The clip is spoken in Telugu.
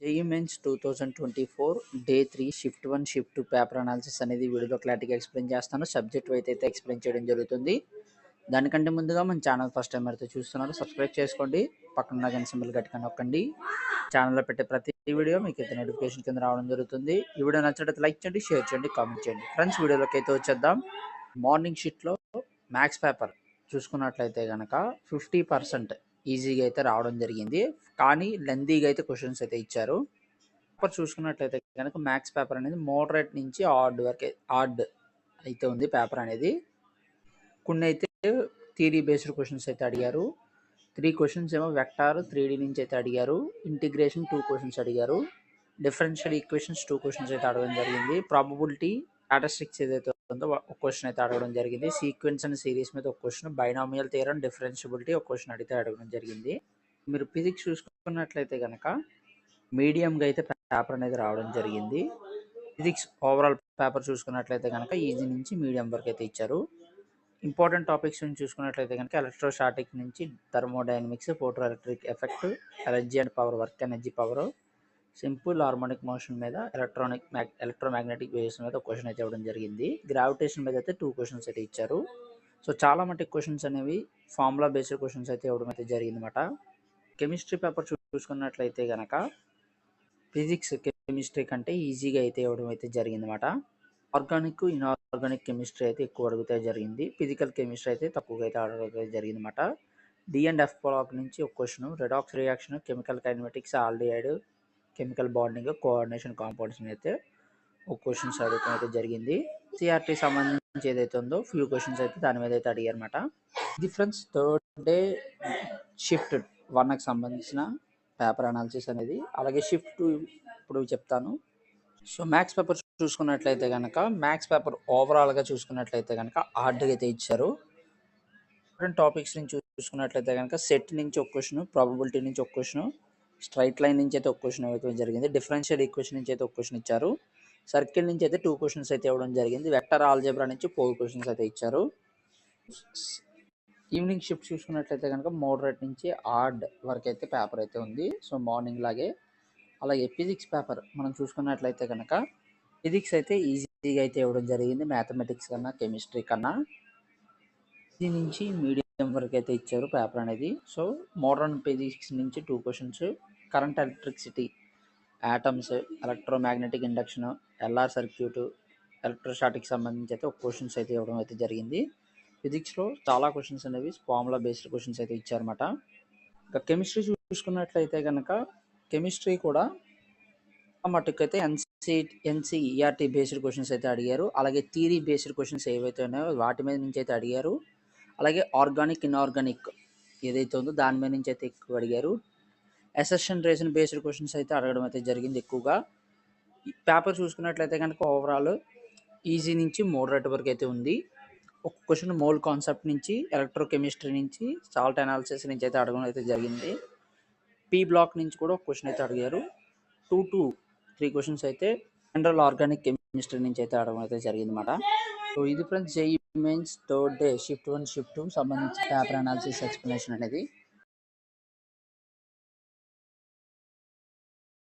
JEE mains 2024 day 3 shift 1 shift 2 paper analysis అనేది వీడియోలో క్లారిటీగా ఎక్స్ప్లెయిన్ చేస్తాను. సబ్జెక్ట్ వైతే అయితే ఎక్స్ప్లెయిన్ చేయడం జరుగుతుంది. దానికంటే ముందుగా మన ఛానల్ ఫస్ట్ టైం అయితే చూస్తున్నారు సబ్స్క్రైబ్ చేసుకోండి. పక్కన గంట సింబల్ గట్టిగా నొక్కండి. ఛానల్లో పెట్టే ప్రతి వీడియో మీకు అయితే నోటిఫికేషన్ కింద రావడం జరుగుతుంది. ఈ వీడియో నచ్చినట్లయితే లైక్ చేయండి, షేర్ చేయండి, కామెంట్ చేయండి. ఫ్రెండ్స్, వీడియోలోకి అయితే వచ్చేద్దాం. మార్నింగ్ షిఫ్ట్లో మ్యాథ్స్ పేపర్ చూసుకున్నట్లయితే కనుక 50% ఈజీగా అయితే రావడం జరిగింది. కానీ లెందీగా అయితే క్వశ్చన్స్ అయితే ఇచ్చారు. పేపర్ చూసుకున్నట్లయితే కనుక మ్యాథ్స్ పేపర్ అనేది మోడరేట్ నుంచి ఆడ్ అయితే ఉంది పేపర్ అనేది. కొన్ని అయితే థియరీ బేస్డ్ క్వశ్చన్స్ అయితే అడిగారు. 3 క్వశ్చన్స్ ఏమో వెక్టార్ 3D నుంచి అయితే అడిగారు. ఇంటిగ్రేషన్ 2 క్వశ్చన్స్ అడిగారు. డిఫరెన్షియల్ ఈక్వేషన్స్ 2 క్వశ్చన్స్ అయితే అడగడం జరిగింది. ప్రాబబిలిటీ స్టాటిస్టిక్స్ ఏదైతే ఉందో ఒక క్వశ్చన్ అయితే అడగడం జరిగింది. సీక్వెన్స్ అండ్ సిరీస్ మీద ఒక క్వశ్చన్, బైనామియల్ థియరం, డిఫరెన్షియబిలిటీ ఒక క్వశ్చన్ అయితే అడగడం జరిగింది. మీరు ఫిజిక్స్ చూసుకున్నట్లయితే కనుక మీడియంగా అయితే పేపర్ అనేది రావడం జరిగింది. ఫిజిక్స్ ఓవరాల్ పేపర్ చూసుకున్నట్లయితే కనుక ఈజీ నుంచి మీడియం వరకు అయితే ఇచ్చారు. ఇంపార్టెంట్ టాపిక్స్ నుంచి చూసుకున్నట్లయితే కనుక ఎలక్ట్రోస్టాటిక్ నుంచి thermodynamics, photo electric effect, energy and power, work energy power, simple harmonic motion మీద, ఎలక్ట్రోమాగ్నెటిక్ వేవ్స్ మీద ఒక క్వశ్చన్ అయితే ఇవ్వడం జరిగింది. గ్రావిటేషన్ మీద అయితే 2 క్వశ్చన్స్ అయితే ఇచ్చారు. సో చాలా మటుకు క్వశ్చన్స్ అనేవి ఫార్ములా బేస్డ్ క్వశ్చన్స్ అయితే ఇవ్వడం అయితే జరిగిందన్నమాట. కెమిస్ట్రీ పేపర్ చూసుకున్నట్లయితే కనుక ఫిజిక్స్ కెమిస్ట్రీ కంటే ఈజీగా అయితే ఇవ్వడం అయితే జరిగిందన్నమాట. ఆర్గానిక్, ఇన్ఆర్గానిక్ కెమిస్ట్రీ అయితే ఎక్కువ అడిగితే జరిగింది. ఫిజికల్ కెమిస్ట్రీ అయితే తక్కువగా అయితే అడగడం జరిగిందన్నమాట. డి అండ్ ఎఫ్ బ్లాక్ నుంచి ఒక question, redox reaction, chemical kinematics, aldehyde, chemical bonding, coordination compounds అయితే ఒక క్వశ్చన్స్ అడగడం అయితే జరిగింది. సిఆర్టీ సంబంధించి ఏదైతే ఉందో ఫ్యూ క్వశ్చన్స్ అయితే దాని మీద అయితే అడిగారు అనమాట. ఇది ఫ్రెండ్స్ థర్డ్ డే షిఫ్ట్ 1కి సంబంధించిన పేపర్ అనాలిసిస్ అనేది. అలాగే షిఫ్ట్ 2 ఇప్పుడు చెప్తాను. సో మ్యాథ్స్ పేపర్ చూసుకున్నట్లయితే కనుక మ్యాథ్స్ పేపర్ ఓవరాల్గా చూసుకున్నట్లయితే కనుక హార్డ్గా అయితే ఇచ్చారు. డిఫరెంట్ టాపిక్స్ నుంచి చూసుకున్నట్లయితే కనుక సెట్ నుంచి ఒక క్వశ్చన్, ప్రాబబిలిటీ నుంచి ఒక క్వశ్చన్, స్ట్రైట్ లైన్ నుంచి అయితే ఒక క్వశ్చన్ అయితే జరిగింది. డిఫరెన్షియల్ ఈక్వేషన్ నుంచి అయితే ఒక క్వశ్చన్ ఇచ్చారు. సర్కిల్ నుంచి అయితే 2 క్వశ్చన్స్ అయితే ఇవ్వడం జరిగింది. వెక్టర్ ఆల్జీబ్రా నుంచి 4 క్వశ్చన్స్ అయితే ఇచ్చారు. ఈవినింగ్ షిఫ్ట్ చూసుకున్నట్లయితే కనుక మోడరేట్ నుంచి ఆడ్ వరకు అయితే పేపర్ అయితే ఉంది. సో మార్నింగ్ లాగే. అలాగే ఫిజిక్స్ పేపర్ మనం చూసుకున్నట్లయితే కనుక ఫిజిక్స్ అయితే ఈజీగా అయితే ఇవ్వడం జరిగింది మ్యాథమెటిక్స్ కన్నా, కెమిస్ట్రీ కన్నా. ఈజీ నుంచి మీడియం వరకు అయితే ఇచ్చారు పేపర్ అనేది. సో మోడర్న్ ఫిజిక్స్ నుంచి 2 questions, current electricity, atoms, electromagnetic induction, LR circuit, electrostatic సంబంధించి అయితే ఒక క్వశ్చన్స్ అయితే ఇవ్వడం అయితే జరిగింది. ఫిజిక్స్లో చాలా క్వశ్చన్స్ అనేవి ఫార్ములా బేస్డ్ క్వశ్చన్స్ అయితే ఇచ్చారన్నమాట. ఇంకా కెమిస్ట్రీ చూసుకున్నట్లయితే కనుక కెమిస్ట్రీ కూడా మటుకైతే ఎన్సీఈఆర్టీ బేస్డ్ క్వశ్చన్స్ అయితే అడిగారు. అలాగే థియరీ బేస్డ్ క్వశ్చన్స్ ఏవైతే ఉన్నాయో వాటి మీద నుంచి అయితే అడిగారు. అలాగే ఆర్గానిక్, ఇన్ఆర్గానిక్ ఏదైతే ఉందో దాని మీద నుంచి అయితే ఎక్కువ అడిగారు. అసెషన్ రేషన్ బేస్డ్ క్వశ్చన్స్ అయితే అడగడం అయితే జరిగింది ఎక్కువగా. పేపర్ చూసుకున్నట్లయితే కనుక ఓవరాల్ ఈజీ నుంచి మోడరేట్ వరకు అయితే ఉంది. ఒక క్వశ్చన్ మోల్ కాన్సెప్ట్ నుంచి, ఎలక్ట్రోకెమిస్ట్రీ నుంచి, సాల్ట్ అనాలిసిస్ నుంచి అయితే అడగడం అయితే జరిగింది. పీ బ్లాక్ నుంచి కూడా ఒక క్వశ్చన్ అయితే అడిగారు. 2 to 3 క్వశ్చన్స్ అయితే జనరల్ ఆర్గానిక్ కెమిస్ట్రీ నుంచి అయితే అడగడం అయితే జరిగిందన్నమాట. సో ఇది friends JEE mains third day shift 1 shift 2 సంబంధించి పేపర్ అనాలిసిస్ ఎక్స్ప్లెనేషన్ అనేది.